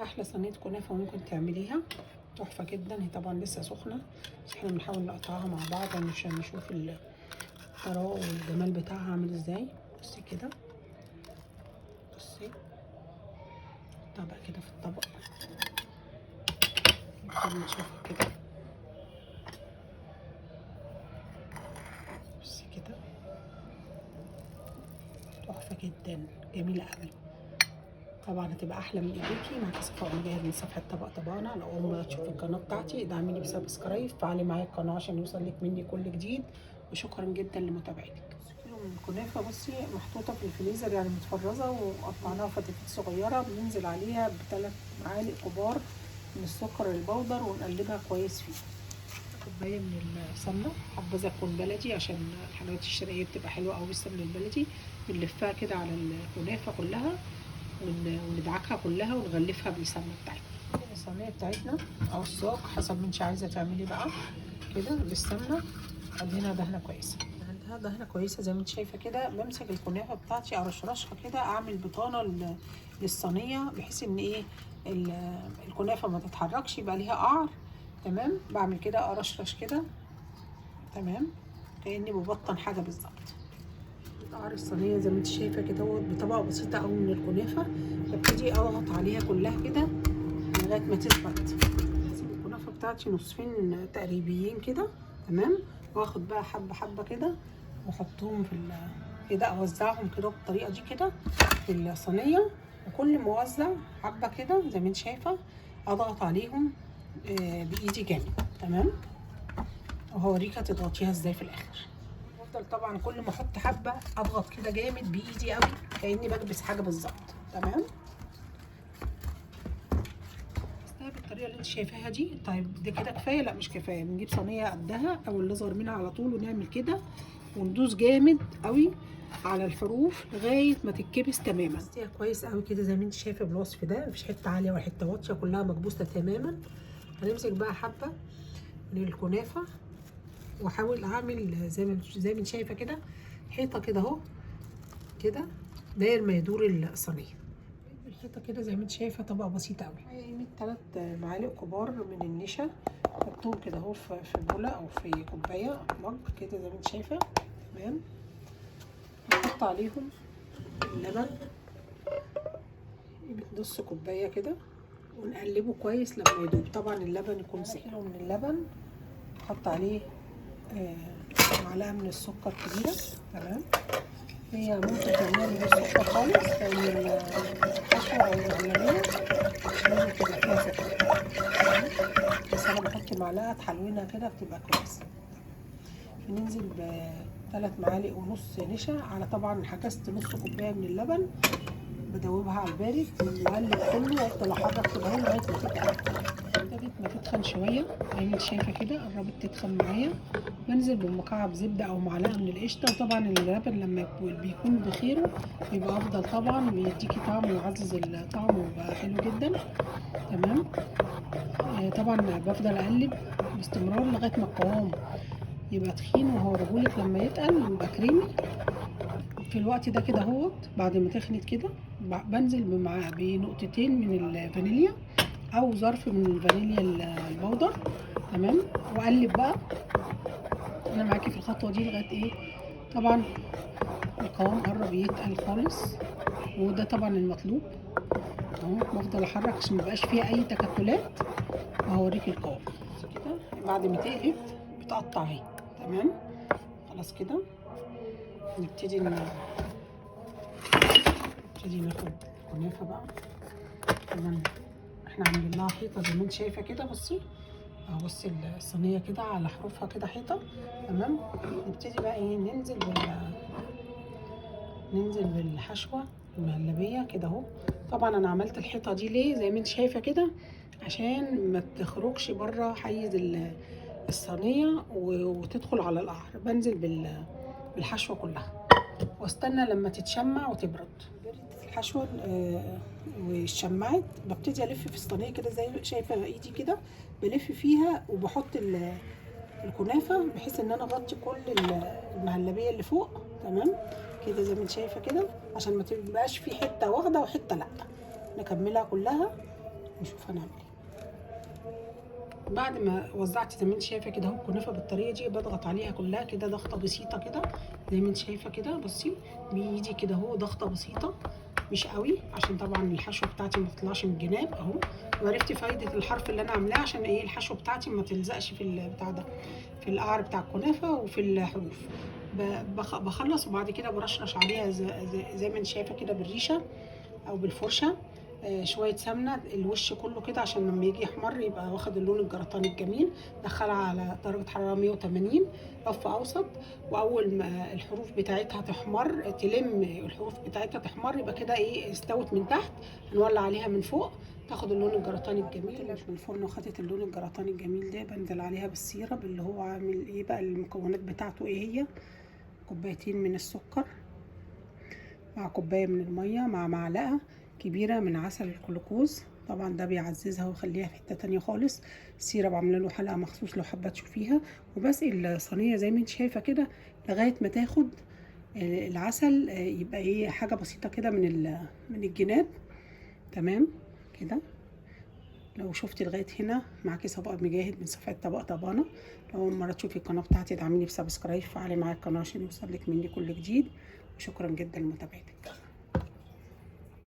احلى صينيه كنافه ممكن تعمليها، تحفه جدا. هي طبعا لسه سخنه بس احنا بنحاول نقطعها مع بعض عشان نشوف الطراوه والجمال بتاعها عامل ازاي. بصي كده، بصي نحطها بقى كده في الطبق نشوفها كده. بصي كده تحفه جدا، جميله قوي. طبعا هتبقى احلى من ايديكي. معاكي صفاء مجاهد من صفحه طبقنا. لو اول مره تشوفي القناه بتاعتي ادعميني بسبسكرايب، فعلي معايا القناه عشان يوصلك مني كل جديد، وشكرا جدا لمتابعتك. كيلو من الكنافه بصي محطوطه في الفريزر يعني متفرزه، وقطعناها فتافيت صغيره. بننزل عليها ب3 معالق كبار من السكر البودر ونقلبها كويس فيه. كوبايه من السمنه، حبذا تكون بلدي عشان الحلويات الشرقيه بتبقى حلوه قوي بالسمنه البلدي. بنلفها كده على الكنافه كلها وندعكها كلها ونغلفها بالسمنه بتاعتنا. الصينيه بتاعتنا او الصاج حسب ما انت عايزه تعملي بقى كده بالسمنه. ادينا دهنه كويسه، عندها دهنه كويسه زي ما انت شايفه كده. بمسك الكنافه بتاعتي ارشرشها كده، اعمل بطانه للصينيه بحيث ان ايه الكنافه ما تتحركش، يبقى ليها قعر. تمام، بعمل كده ارشرش كده، تمام، كاني ببطن حاجه بالظبط. قعر الصينيه زي ما انت شايفه كده بطبقه بسيطه قوي من الكنافه. ببتدي اضغط عليها كلها كده لغايه ما تثبت. هسيب الكنافه بتاعتي نصفين تقريبيين كده، تمام، واخد بقى حبه حبه كده واحطهم في كده، اوزعهم كده بالطريقه دي كده في الصينيه. وكل ما اوزع حبه كده زي ما انت شايفه اضغط عليهم بايدي جامد، تمام. وهوريك هتضغطيها ازاي في الاخر. بفضل طبعا كل ما احط حبه اضغط كده جامد بايدي قوي كاني بكبس حاجه بالظبط، تمام. بس بالطريقه اللي انت شايفاها دي. طيب ده كده كفايه؟ لا مش كفايه، بنجيب صينيه قدها او اللي اصغر منها على طول ونعمل كده وندوس جامد قوي على الحروف لغايه ما تتكبس تماما. بس كويس قوي كده زي ما انت شايفه بالوصف ده، مفيش حته عاليه ولا حته واطيه، كلها مكبوسه تماما. هنمسك بقى حبه من الكنافه واحاول اعمل زي ما انت شايفه كده حيطه كده اهو، كده داير ما يدور الصينيه. الحيطه كده زي ما انت شايفه طبقه بسيطه قوي. قيمه 3 معالق كبار من النشا، حطهم كده اهو في بوله او في كوبايه مج كده زي ما انت شايفه، تمام. نحط عليهم اللبن نص كوبايه كده ونقلبه كويس لما يدوب. طبعا اللبن يكون ساقع. من اللبن نحط عليه معلقه من السكر كبيره، تمام. هي ممكن تعملها من غير سكر خالص لان الحشوه او المعلميه لازم تبقى فيها سكر، بس انا بحط معلقه تحلوينها كده بتبقى كويسه. بننزل ب3 معالق ونص نشا على، طبعا حكست نص كوبايه من اللبن، بدوبها على البارد واقلب كله وافضل احرك كده لغايه ما تتقل. ابتدت ما تتخن شويه زي ما انت شايفه كده، قربت تتخن معايا. بنزل بمكعب زبده او معلقه من القشطه. وطبعا اللبن لما بيكون بخيره بيبقى افضل، طبعا بيديكي طعم ويعزز الطعم ويبقى حلو جدا، تمام. طبعا بفضل اقلب باستمرار لغايه ما القوام يبقى تخين، وهوريهولك لما يتقل يبقى كريمي. في الوقت ده كده اهوت بعد ما تخنت كده بنزل بنقطتين من الفانيليا او ظرف من الفانيليا البودر، تمام. واقلب بقى انا معاكي في الخطوه دي لغايه ايه، طبعا القوام قرب يتقل خالص، وده طبعا المطلوب اهو. بفضل احرك عشان ميبقاش فيها اي تكتلات، وهوريكي القوام كده بعد ما تقلب بتقطع اهي، تمام. خلاص كده نبتدي ناخد كنافه بقى. طبعا احنا عاملين لها حيطه زي ما انت شايفه كده. بصي اهو، بصي الصينيه كده على حروفها كده حيطه، تمام. نبتدي بقى ايه ننزل بالحشوه المهلبيه كده اهو. طبعا انا عملت الحيطه دي ليه زي ما انت شايفه كده عشان ما تخرجش بره حيز الصينيه وتدخل على القعر. بنزل بالحشوه كلها واستنى لما تتشمع وتبرد. بردت الحشوه وشمعت، ببتدي الف في الصينيه كده زي شايفه ايدي كده، بلف فيها وبحط الكنافه بحيث ان انا اغطي كل المهلبيه اللي فوق، تمام كده زي ما انت شايفه كده، عشان ما تبقاش في حته واخده وحته لا، نكملها كلها نشوف هنعمل ايه. بعد ما وزعت زي ما انت شايفه كده اهو الكنافه بالطريقه دي، بضغط عليها كلها كده ضغطه بسيطه كده زي ما انت شايفه كده. بصي بايدي كده اهو ضغطه بسيطه مش قوي، عشان طبعا الحشوه بتاعتي ما تطلعش من الجناب اهو. وعرفتي فايده الحرف اللي انا عاملاه عشان ايه؟ الحشوه بتاعتي ما تلزقش في البتاع ده، في القعر بتاع الكنافه وفي الحروف. بخلص وبعد كده برشرش عليها زي ما انت شايفه كده بالريشه او بالفرشه شويه سمنه الوش كله كده، عشان لما يجي يحمر يبقى واخد اللون الجرطاني الجميل. دخلها على درجه حراره 180 رف اوسط، واول ما الحروف بتاعتها تحمر، تلم الحروف بتاعتها تحمر، يبقى كده ايه؟ استوت من تحت. هنولع عليها من فوق تاخد اللون الجرطاني الجميل. مش من الفرن وخدت اللون الجرطاني الجميل ده، بنزل عليها بالسيرب اللي هو عامل ايه بقى. المكونات بتاعته ايه هي؟ كوبايتين من السكر مع كوبايه من الميه مع معلقه كبيره من عسل الجلوكوز، طبعا ده بيعززها ويخليها في حته تانية خالص. السيرب عامله له حلقه مخصوص لو حابه تشوفيها. وبسقي الصينيه زي ما انت شايفه كده لغايه ما تاخد العسل يبقى ايه؟ حاجه بسيطه كده من الجناب. تمام كده. لو شفتي لغايه هنا معاكي طبق مجاهد من صفحه طبق طبانه. لو اول مره تشوفي القناه بتاعتي ادعميني بسبسكرايب، فعلي معايا القناه عشان يوصلك مني كل جديد. وشكرا جدا لمتابعتك.